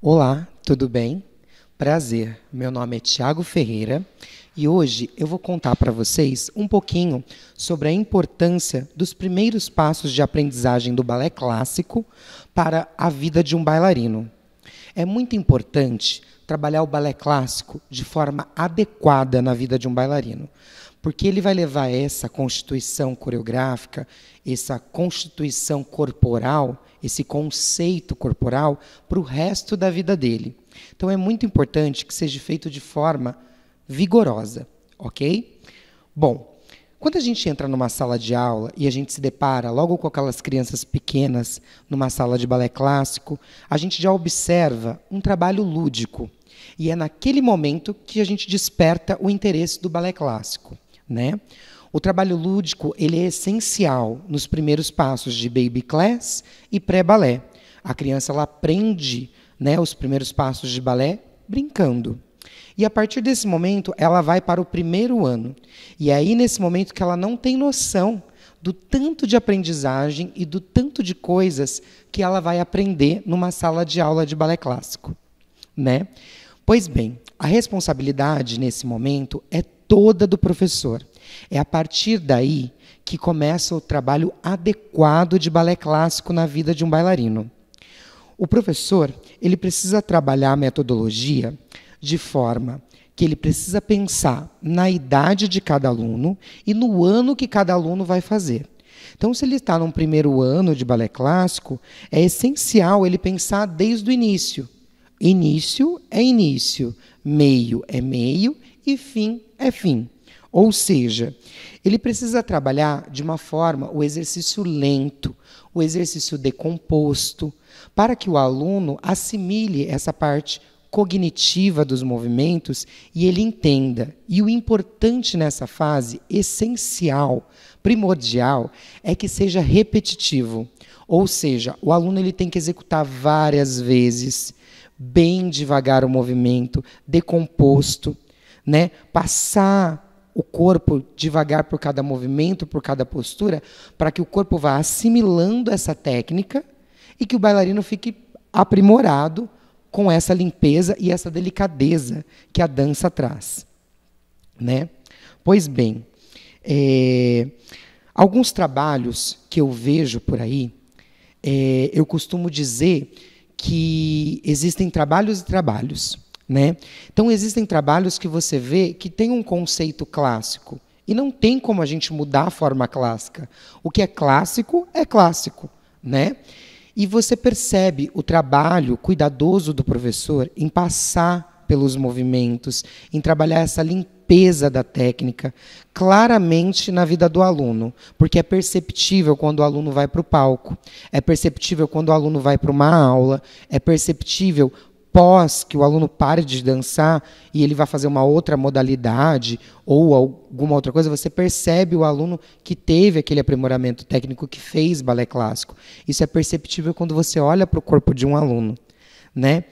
Olá, tudo bem? Prazer, meu nome é Tiago Ferreira e hoje eu vou contar para vocês um pouquinho sobre a importância dos primeiros passos de aprendizagem do balé clássico para a vida de um bailarino. É muito importante trabalhar o balé clássico de forma adequada na vida de um bailarino, porque ele vai levar essa constituição coreográfica, essa constituição corporal, esse conceito corporal para o resto da vida dele. Então é muito importante que seja feito de forma vigorosa, ok? Bom, quando a gente entra numa sala de aula e a gente se depara logo com aquelas crianças pequenas numa sala de balé clássico, a gente já observa um trabalho lúdico. E é naquele momento que a gente desperta o interesse do balé clássico, né? O trabalho lúdico ele é essencial nos primeiros passos de baby class e pré-balé. A criança ela aprende, né, os primeiros passos de balé brincando. E a partir desse momento, ela vai para o primeiro ano. E é aí, nesse momento, que ela não tem noção do tanto de aprendizagem e do tanto de coisas que ela vai aprender numa sala de aula de balé clássico, né? Pois bem, a responsabilidade, nesse momento, é toda do professor. É a partir daí que começa o trabalho adequado de balé clássico na vida de um bailarino. O professor ele precisa trabalhar a metodologia de forma que ele precisa pensar na idade de cada aluno e no ano que cada aluno vai fazer. Então, se ele está num primeiro ano de balé clássico, é essencial ele pensar desde o início. Início é início, meio é meio e fim é fim. Ou seja, ele precisa trabalhar de uma forma o exercício lento, o exercício decomposto, para que o aluno assimile essa parte cognitiva dos movimentos e ele entenda. E o importante nessa fase, essencial, primordial, é que seja repetitivo. Ou seja, o aluno ele tem que executar várias vezes, bem devagar o movimento, decomposto, né? Passar o corpo devagar por cada movimento, por cada postura, para que o corpo vá assimilando essa técnica e que o bailarino fique aprimorado com essa limpeza e essa delicadeza que a dança traz, né? Pois bem, alguns trabalhos que eu vejo por aí, eu costumo dizer que existem trabalhos e trabalhos, né? Então, existem trabalhos que você vê que tem um conceito clássico e não tem como a gente mudar a forma clássica. O que é clássico, né? E você percebe o trabalho cuidadoso do professor em passar pelos movimentos, em trabalhar essa limpeza da técnica claramente na vida do aluno, porque é perceptível quando o aluno vai para o palco, é perceptível quando o aluno vai para uma aula, é perceptível pós que o aluno pare de dançar e ele vai fazer uma outra modalidade ou alguma outra coisa, você percebe o aluno que teve aquele aprimoramento técnico, que fez balé clássico. Isso é perceptível quando você olha para o corpo de um aluno, né?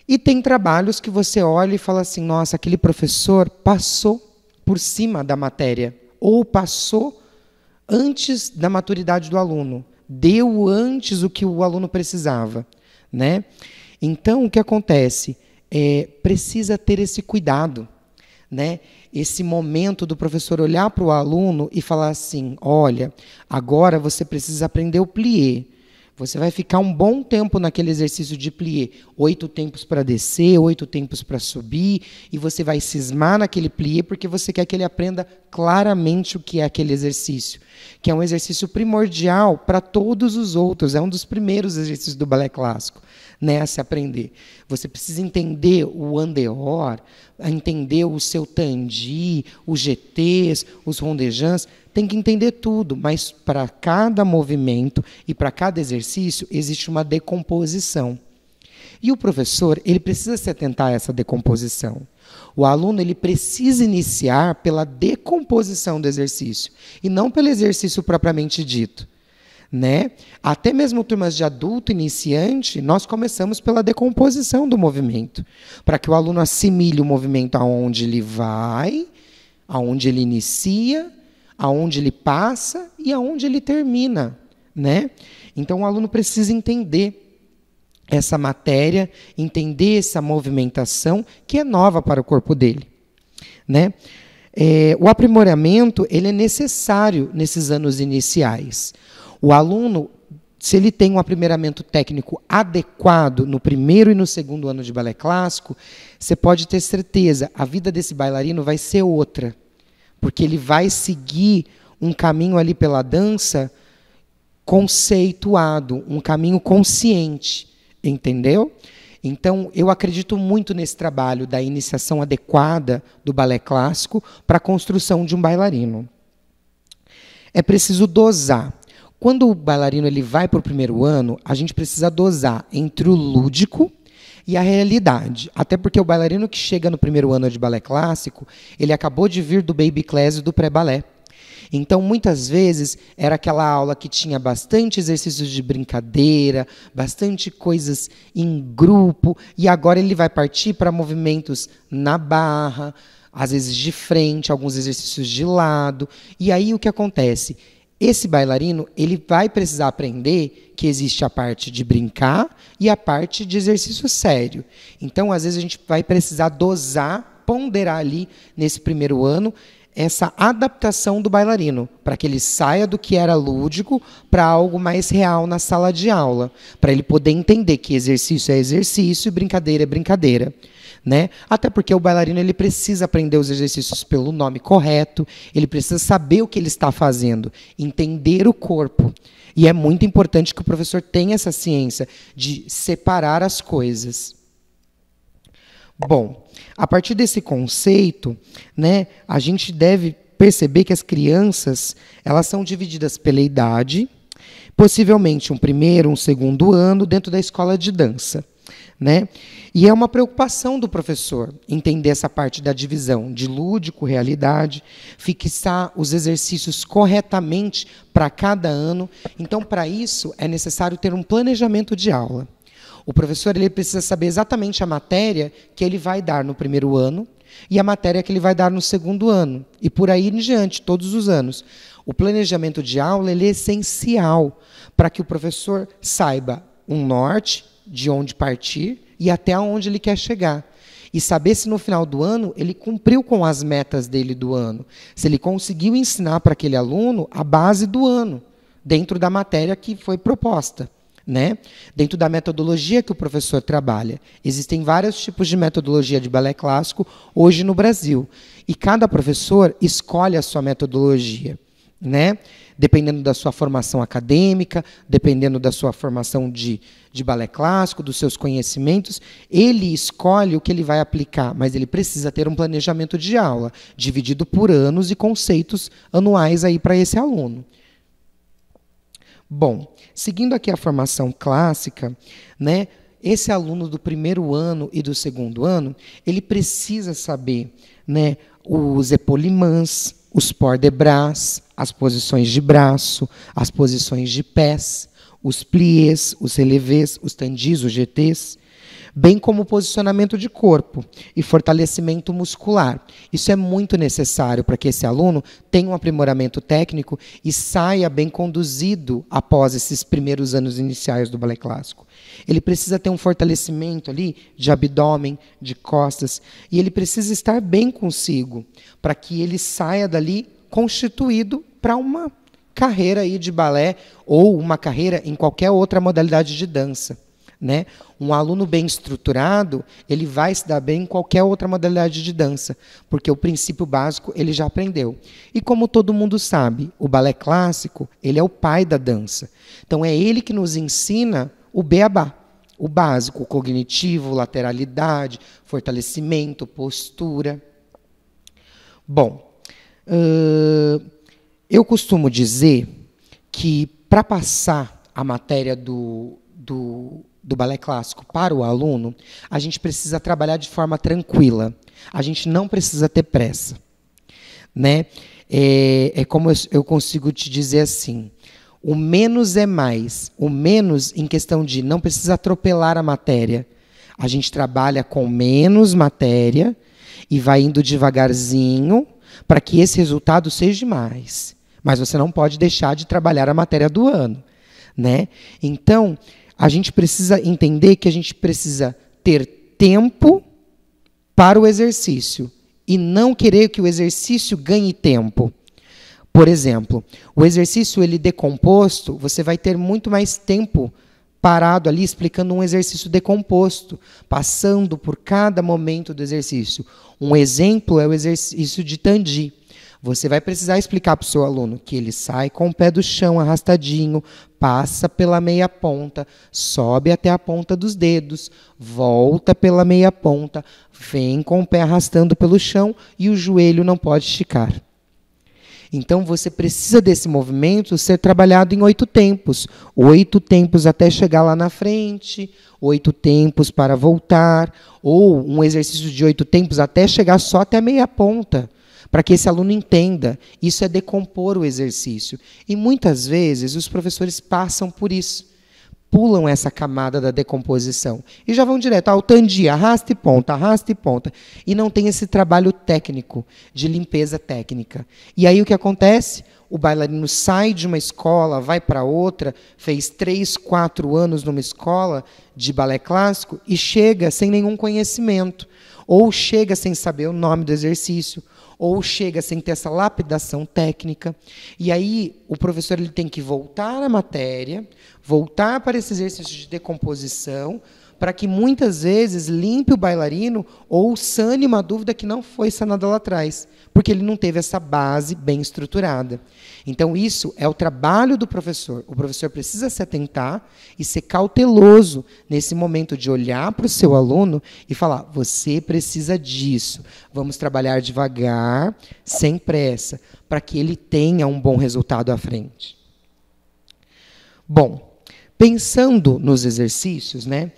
E tem trabalhos que você olha e fala assim, nossa, aquele professor passou por cima da matéria ou passou antes da maturidade do aluno, deu antes o que o aluno precisava, né? Então, o que acontece? Precisa ter esse cuidado, né? Esse momento do professor olhar para o aluno e falar assim, olha, agora você precisa aprender o plié. Você vai ficar um bom tempo naquele exercício de plié. 8 tempos para descer, 8 tempos para subir, e você vai cismar naquele plié porque você quer que ele aprenda claramente o que é aquele exercício, que é um exercício primordial para todos os outros, é um dos primeiros exercícios do balé clássico, né, a se aprender. Você precisa entender o en-dehors, entender o seu tandi, os GTs, os rondejans, tem que entender tudo, mas para cada movimento e para cada exercício existe uma decomposição. E o professor ele precisa se atentar a essa decomposição. O aluno ele precisa iniciar pela decomposição do exercício e não pelo exercício propriamente dito, né? Até mesmo turmas de adulto iniciante, nós começamos pela decomposição do movimento, para que o aluno assimile o movimento aonde ele vai, aonde ele inicia, aonde ele passa e aonde ele termina, né? Então o aluno precisa entender essa matéria, entender essa movimentação que é nova para o corpo dele, né? O aprimoramento ele é necessário nesses anos iniciais. O aluno, se ele tem um aprimoramento técnico adequado no primeiro e no segundo ano de balé clássico, você pode ter certeza, a vida desse bailarino vai ser outra, porque ele vai seguir um caminho ali pela dança conceituado, um caminho consciente, entendeu? Então, eu acredito muito nesse trabalho da iniciação adequada do balé clássico para a construção de um bailarino. É preciso dosar. Quando o bailarino ele vai para o primeiro ano, a gente precisa dosar entre o lúdico e a realidade. Até porque o bailarino que chega no primeiro ano de balé clássico, ele acabou de vir do baby class e do pré-balé. Então, muitas vezes, era aquela aula que tinha bastante exercícios de brincadeira, bastante coisas em grupo, e agora ele vai partir para movimentos na barra, às vezes de frente, alguns exercícios de lado. E aí o que acontece? Esse bailarino ele vai precisar aprender que existe a parte de brincar e a parte de exercício sério. Então, às vezes, a gente vai precisar dosar, ponderar ali nesse primeiro ano, essa adaptação do bailarino, para que ele saia do que era lúdico para algo mais real na sala de aula, para ele poder entender que exercício é exercício e brincadeira é brincadeira. Né? Até porque o bailarino ele precisa aprender os exercícios pelo nome correto, ele precisa saber o que ele está fazendo, entender o corpo. E é muito importante que o professor tenha essa ciência de separar as coisas. Bom, a partir desse conceito, né, a gente deve perceber que as crianças elas são divididas pela idade, possivelmente um primeiro, um segundo ano dentro da escola de dança. Né? E é uma preocupação do professor entender essa parte da divisão de lúdico, realidade, fixar os exercícios corretamente para cada ano. Então, para isso, é necessário ter um planejamento de aula. O professor ele precisa saber exatamente a matéria que ele vai dar no primeiro ano e a matéria que ele vai dar no segundo ano, e por aí em diante, todos os anos. O planejamento de aula ele é essencial para que o professor saiba um norte, de onde partir e até onde ele quer chegar. E saber se no final do ano ele cumpriu com as metas dele do ano. Se ele conseguiu ensinar para aquele aluno a base do ano, dentro da matéria que foi proposta. Né? Dentro da metodologia que o professor trabalha. Existem vários tipos de metodologia de balé clássico hoje no Brasil. E cada professor escolhe a sua metodologia. Né? Dependendo da sua formação acadêmica, dependendo da sua formação de balé clássico, dos seus conhecimentos, ele escolhe o que ele vai aplicar, mas ele precisa ter um planejamento de aula, dividido por anos e conceitos anuais aí para esse aluno. Bom, seguindo aqui a formação clássica, né, esse aluno do primeiro ano e do segundo ano, ele precisa saber, né, os épaulements, os port de bras, as posições de braço, as posições de pés, os pliés, os relevés, os tendus, os GTs, bem como o posicionamento de corpo e fortalecimento muscular. Isso é muito necessário para que esse aluno tenha um aprimoramento técnico e saia bem conduzido após esses primeiros anos iniciais do balé clássico. Ele precisa ter um fortalecimento ali de abdômen, de costas, e ele precisa estar bem consigo para que ele saia dali constituído para uma carreira aí de balé ou uma carreira em qualquer outra modalidade de dança. Né? Um aluno bem estruturado, ele vai se dar bem em qualquer outra modalidade de dança, porque o princípio básico ele já aprendeu. E como todo mundo sabe, o balé clássico ele é o pai da dança. Então é ele que nos ensina o beabá, o básico, o cognitivo, lateralidade, fortalecimento, postura. Bom, eu costumo dizer que para passar a matéria do balé clássico para o aluno, a gente precisa trabalhar de forma tranquila. A gente não precisa ter pressa. Né? É como eu consigo te dizer assim, o menos é mais. O menos em questão de não precisa atropelar a matéria. A gente trabalha com menos matéria e vai indo devagarzinho para que esse resultado seja mais. Mas você não pode deixar de trabalhar a matéria do ano. Né? Então, a gente precisa entender que a gente precisa ter tempo para o exercício e não querer que o exercício ganhe tempo. Por exemplo, o exercício ele decomposto, você vai ter muito mais tempo parado ali explicando um exercício decomposto, passando por cada momento do exercício. Um exemplo é o exercício de Tandi. Você vai precisar explicar para o seu aluno que ele sai com o pé do chão arrastadinho, passa pela meia ponta, sobe até a ponta dos dedos, volta pela meia ponta, vem com o pé arrastando pelo chão e o joelho não pode esticar. Então, você precisa desse movimento ser trabalhado em 8 tempos. 8 tempos até chegar lá na frente, 8 tempos para voltar, ou um exercício de 8 tempos até chegar só até a meia ponta, para que esse aluno entenda. Isso é decompor o exercício. E, muitas vezes, os professores passam por isso. Pulam essa camada da decomposição. E já vão direto ao Tandi, arrasta e ponta. E não tem esse trabalho técnico, de limpeza técnica. E aí o que acontece? O bailarino sai de uma escola, vai para outra, fez 3, 4 anos numa escola de balé clássico e chega sem nenhum conhecimento. Ou chega sem saber o nome do exercício, ou chega sem ter essa lapidação técnica. E aí o professor ele tem que voltar à matéria, voltar para esse exercício de decomposição, para que muitas vezes limpe o bailarino ou sane uma dúvida que não foi sanada lá atrás, porque ele não teve essa base bem estruturada. Então, isso é o trabalho do professor. O professor precisa se atentar e ser cauteloso nesse momento de olhar para o seu aluno e falar, você precisa disso, vamos trabalhar devagar, sem pressa, para que ele tenha um bom resultado à frente. Bom, pensando nos exercícios, né,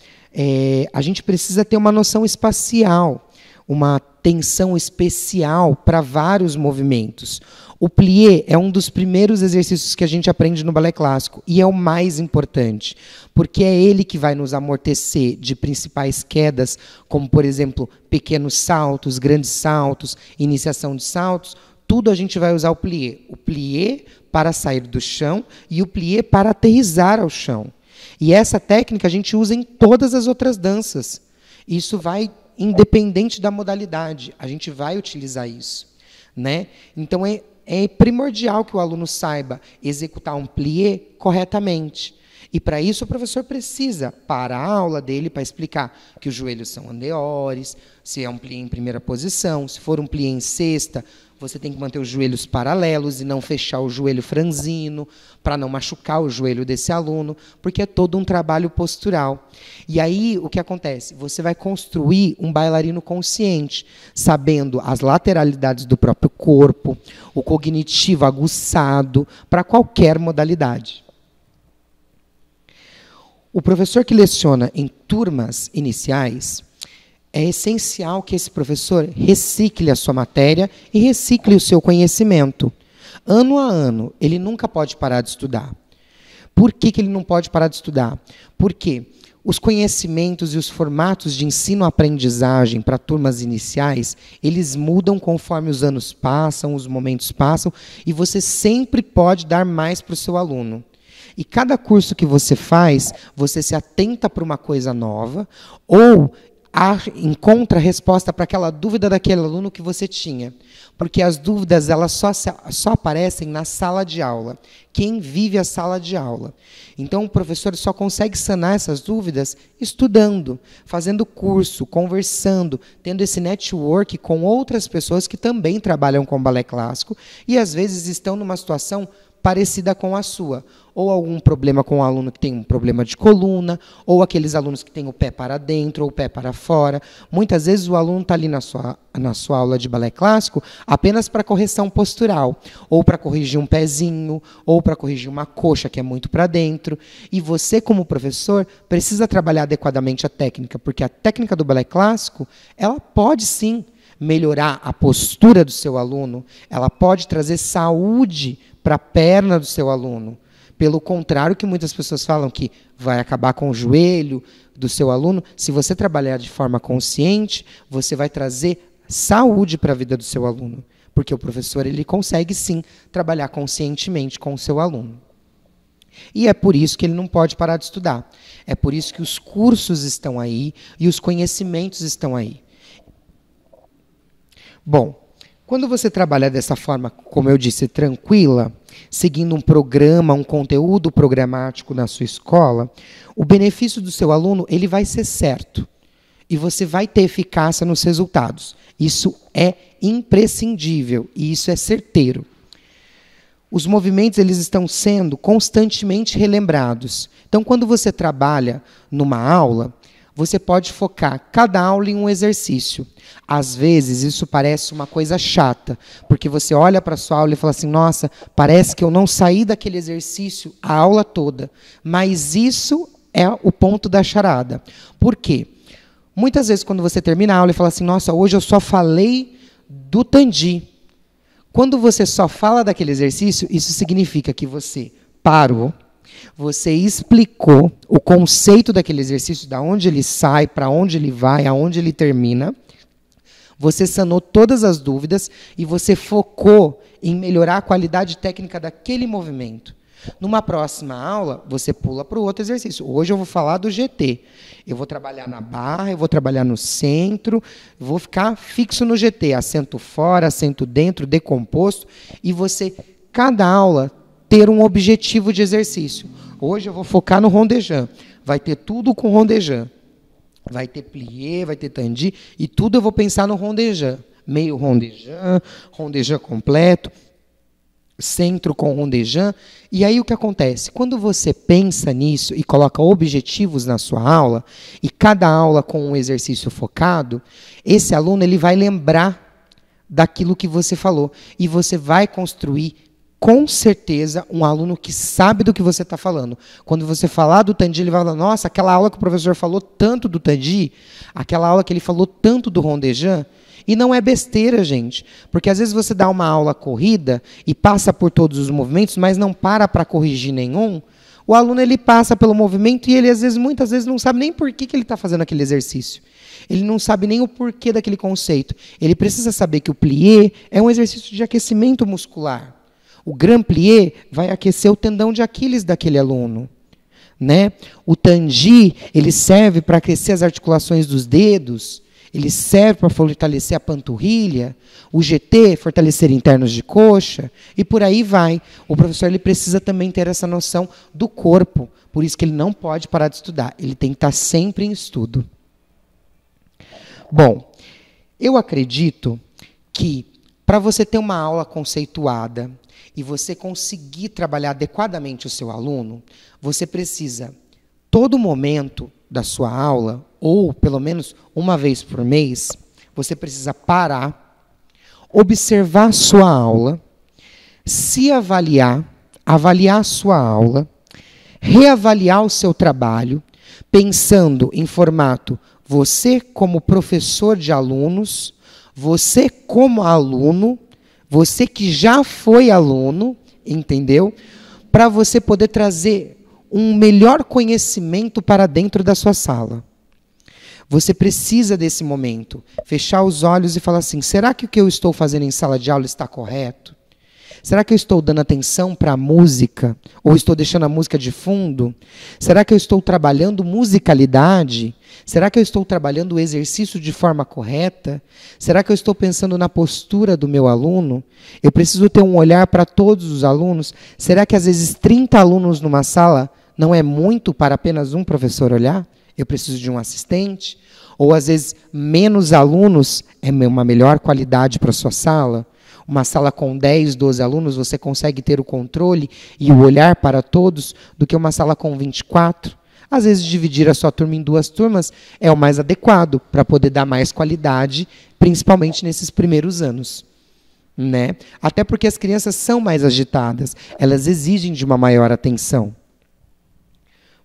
a gente precisa ter uma noção espacial, uma atenção especial para vários movimentos. O plié é um dos primeiros exercícios que a gente aprende no balé clássico e é o mais importante, porque é ele que vai nos amortecer de principais quedas, como, por exemplo, pequenos saltos, grandes saltos, iniciação de saltos. Tudo a gente vai usar o plié. O plié para sair do chão e o plié para aterrissar ao chão. E essa técnica a gente usa em todas as outras danças. Isso vai independente da modalidade, a gente vai utilizar isso, né? Então, é primordial que o aluno saiba executar um plié corretamente. E, para isso, o professor precisa parar a aula dele para explicar que os joelhos são andeores, se é um plié em primeira posição, se for um plié em sexta, você tem que manter os joelhos paralelos e não fechar o joelho franzino, para não machucar o joelho desse aluno, porque é todo um trabalho postural. E aí, o que acontece? Você vai construir um bailarino consciente, sabendo as lateralidades do próprio corpo, o cognitivo aguçado, para qualquer modalidade. O professor que leciona em turmas iniciais, é essencial que esse professor recicle a sua matéria e recicle o seu conhecimento. Ano a ano, ele nunca pode parar de estudar. Por que ele não pode parar de estudar? Porque os conhecimentos e os formatos de ensino-aprendizagem para turmas iniciais, eles mudam conforme os anos passam, os momentos passam, e você sempre pode dar mais para o seu aluno. E cada curso que você faz, você se atenta para uma coisa nova, ou encontra a resposta para aquela dúvida daquele aluno que você tinha. Porque as dúvidas elas só aparecem na sala de aula. Quem vive a sala de aula. Então, o professor só consegue sanar essas dúvidas estudando, fazendo curso, conversando, tendo esse network com outras pessoas que também trabalham com balé clássico e, às vezes, estão numa situação parecida com a sua, ou algum problema com o aluno que tem um problema de coluna, ou aqueles alunos que têm o pé para dentro ou o pé para fora. Muitas vezes o aluno está ali na sua aula de balé clássico apenas para correção postural, ou para corrigir um pezinho, ou para corrigir uma coxa que é muito para dentro. E você, como professor, precisa trabalhar adequadamente a técnica, porque a técnica do balé clássico, ela pode sim melhorar a postura do seu aluno, ela pode trazer saúde para a perna do seu aluno. Pelo contrário, que muitas pessoas falam que vai acabar com o joelho do seu aluno, se você trabalhar de forma consciente, você vai trazer saúde para a vida do seu aluno. Porque o professor ele consegue, sim, trabalhar conscientemente com o seu aluno. E é por isso que ele não pode parar de estudar. É por isso que os cursos estão aí e os conhecimentos estão aí. Bom, quando você trabalha dessa forma, como eu disse, tranquila, seguindo um programa, um conteúdo programático na sua escola, o benefício do seu aluno ele vai ser certo. E você vai ter eficácia nos resultados. Isso é imprescindível e isso é certeiro. Os movimentos eles estão sendo constantemente relembrados. Então, quando você trabalha numa aula, você pode focar cada aula em um exercício. Às vezes, isso parece uma coisa chata, porque você olha para a sua aula e fala assim, nossa, parece que eu não saí daquele exercício a aula toda. Mas isso é o ponto da charada. Por quê? Muitas vezes, quando você termina a aula e fala assim, nossa, hoje eu só falei do Tandi. Quando você só fala daquele exercício, isso significa que você parou, você explicou o conceito daquele exercício, de onde ele sai, para onde ele vai, aonde ele termina. Você sanou todas as dúvidas e você focou em melhorar a qualidade técnica daquele movimento. Numa próxima aula, você pula para o outro exercício. Hoje eu vou falar do GT. Eu vou trabalhar na barra, eu vou trabalhar no centro, vou ficar fixo no GT, assento fora, assento dentro, decomposto, e você, cada aula, ter um objetivo de exercício. Hoje eu vou focar no rondejant. Vai ter tudo com rondejant. Vai ter plié, vai ter tandi, e tudo eu vou pensar no rondejant. Meio rondejant, rondejant completo, centro com rondejant. E aí o que acontece? Quando você pensa nisso e coloca objetivos na sua aula, e cada aula com um exercício focado, esse aluno ele vai lembrar daquilo que você falou. E você vai construir, com certeza, um aluno que sabe do que você está falando. Quando você falar do Tandi, ele vai falar, nossa, aquela aula que o professor falou tanto do Tandi, aquela aula que ele falou tanto do rondejant. E não é besteira, gente, porque às vezes você dá uma aula corrida e passa por todos os movimentos, mas não para corrigir nenhum. O aluno ele passa pelo movimento e ele muitas vezes não sabe nem por que ele está fazendo aquele exercício. Ele não sabe nem o porquê daquele conceito. Ele precisa saber que o plié é um exercício de aquecimento muscular. O grand plié vai aquecer o tendão de Aquiles daquele aluno. Né? O tandi ele serve para aquecer as articulações dos dedos. Ele serve para fortalecer a panturrilha, o GT, fortalecer internos de coxa, e por aí vai. O professor ele precisa também ter essa noção do corpo, por isso que ele não pode parar de estudar, ele tem que estar sempre em estudo. Bom, eu acredito que para você ter uma aula conceituada e você conseguir trabalhar adequadamente o seu aluno, você precisa, todo momento da sua aula, ou pelo menos uma vez por mês, você precisa parar, observar a sua aula, se avaliar, avaliar a sua aula, reavaliar o seu trabalho, pensando em formato você como professor de alunos, você como aluno, você que já foi aluno, entendeu? Para você poder trazer um melhor conhecimento para dentro da sua sala. Você precisa desse momento, fechar os olhos e falar assim, será que o que eu estou fazendo em sala de aula está correto? Será que eu estou dando atenção para a música? Ou estou deixando a música de fundo? Será que eu estou trabalhando musicalidade? Será que eu estou trabalhando o exercício de forma correta? Será que eu estou pensando na postura do meu aluno? Eu preciso ter um olhar para todos os alunos? Será que às vezes 30 alunos numa sala não é muito para apenas um professor olhar? Eu preciso de um assistente? Ou às vezes menos alunos é uma melhor qualidade para a sua sala? Uma sala com 10, 12 alunos, você consegue ter o controle e o olhar para todos do que uma sala com 24? Às vezes, dividir a sua turma em 2 turmas é o mais adequado para poder dar mais qualidade, principalmente nesses primeiros anos. Né? Até porque as crianças são mais agitadas, elas exigem de uma maior atenção.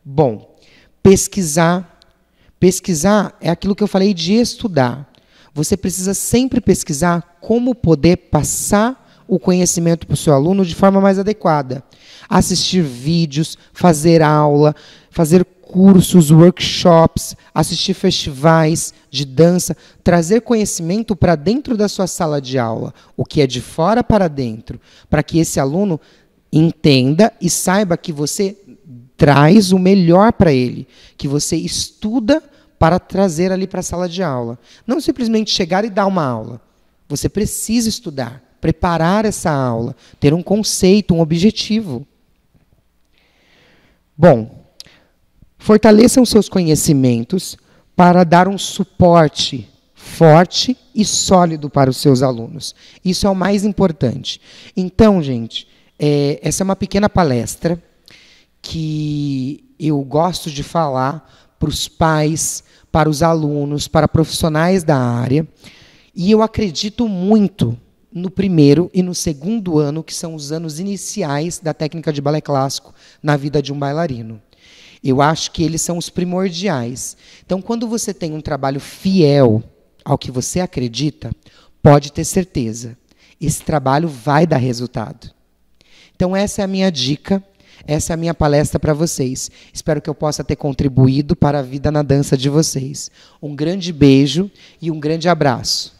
Bom, pesquisar. Pesquisar é aquilo que eu falei de estudar. Você precisa sempre pesquisar como poder passar o conhecimento para o seu aluno de forma mais adequada. Assistir vídeos, fazer aula, fazer cursos, workshops, assistir festivais de dança, trazer conhecimento para dentro da sua sala de aula, o que é de fora para dentro, para que esse aluno entenda e saiba que você traz o melhor para ele, que você estuda para trazer ali para a sala de aula. Não simplesmente chegar e dar uma aula. Você precisa estudar, preparar essa aula, ter um conceito, um objetivo. Bom, fortaleçam seus conhecimentos para dar um suporte forte e sólido para os seus alunos. Isso é o mais importante. Então, gente, essa é uma pequena palestra que eu gosto de falar para os pais, para os alunos, para profissionais da área, e eu acredito muito no primeiro e no segundo ano, que são os anos iniciais da técnica de balé clássico na vida de um bailarino. Eu acho que eles são os primordiais. Então, quando você tem um trabalho fiel ao que você acredita, pode ter certeza, esse trabalho vai dar resultado. Então, essa é a minha dica, essa é a minha palestra para vocês. Espero que eu possa ter contribuído para a vida na dança de vocês. Um grande beijo e um grande abraço.